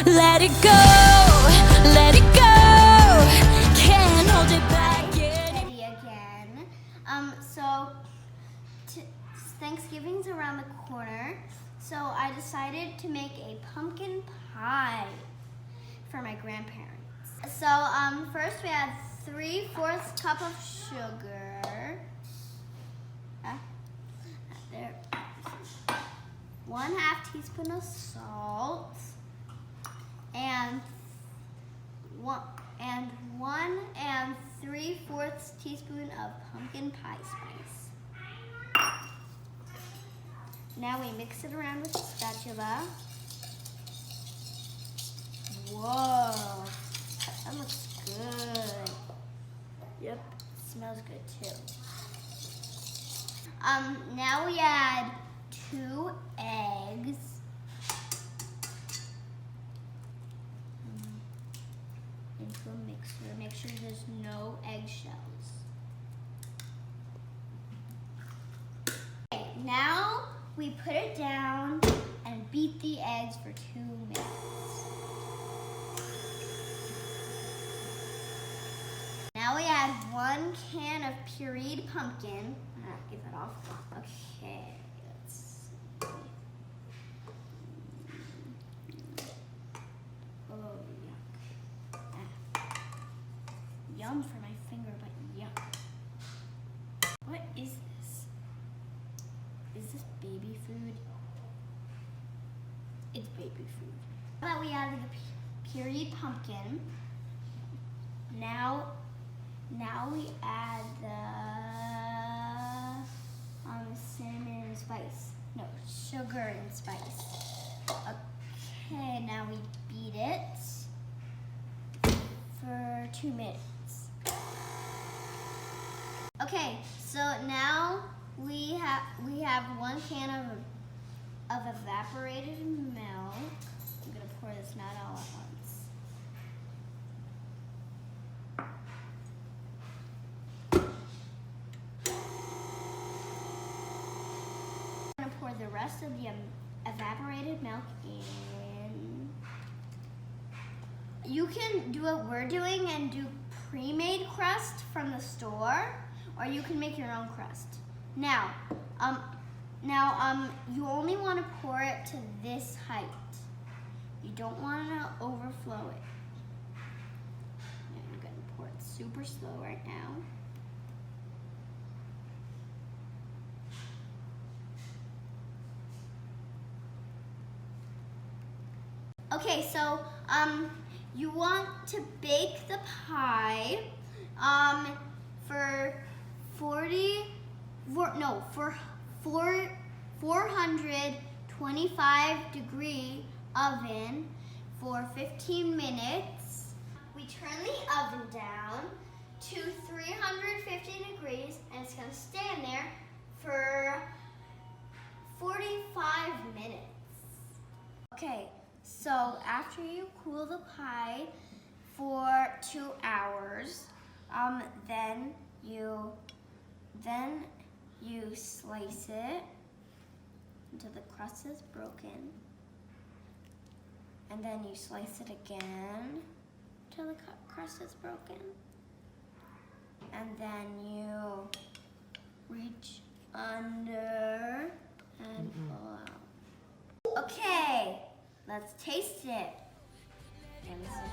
Let it go, let it go. Can't hold it back Again. So Thanksgiving's around the corner, so I decided to make a pumpkin pie for my grandparents. So first we add 3/4 cup of sugar. There. 1/2 teaspoon of salt and 1 3/4 teaspoon of pumpkin pie spice. Now we mix it around with a spatula. Whoa, that looks good. Yep, smells good too. Now we add 2 eggs. Into a mixer. Make sure there's no eggshells. Okay, now we put it down and beat the eggs for 2 minutes. Now we add 1 can of pureed pumpkin. Get that off. Okay, let's see. Oh, yuck. Yum for my finger, but yuck. What is this? Is this baby food? It's baby food. Now that we added the pureed pumpkin, now we add the cinnamon and spice. No, sugar and spice. Okay, now we beat it for 2 minutes. Okay, so now we have 1 can of evaporated milk. I'm gonna pour this not all at once. I'm gonna pour the rest of the evaporated milk in. You can do what we're doing and do pre-made crust from the store, or you can make your own crust. Now, you only want to pour it to this height. You don't want to overflow it. I'm going to pour it super slow right now. Okay, so you want to bake the pie for 425 degree oven for 15 minutes. We turn the oven down to 350 degrees and it's gonna stay in there for 45 minutes. Okay, so after you cool the pie for 2 hours, then you slice it until the crust is broken, and then you slice it again until the crust is broken, and then you reach under and pull out. Okay, let's taste it. And this is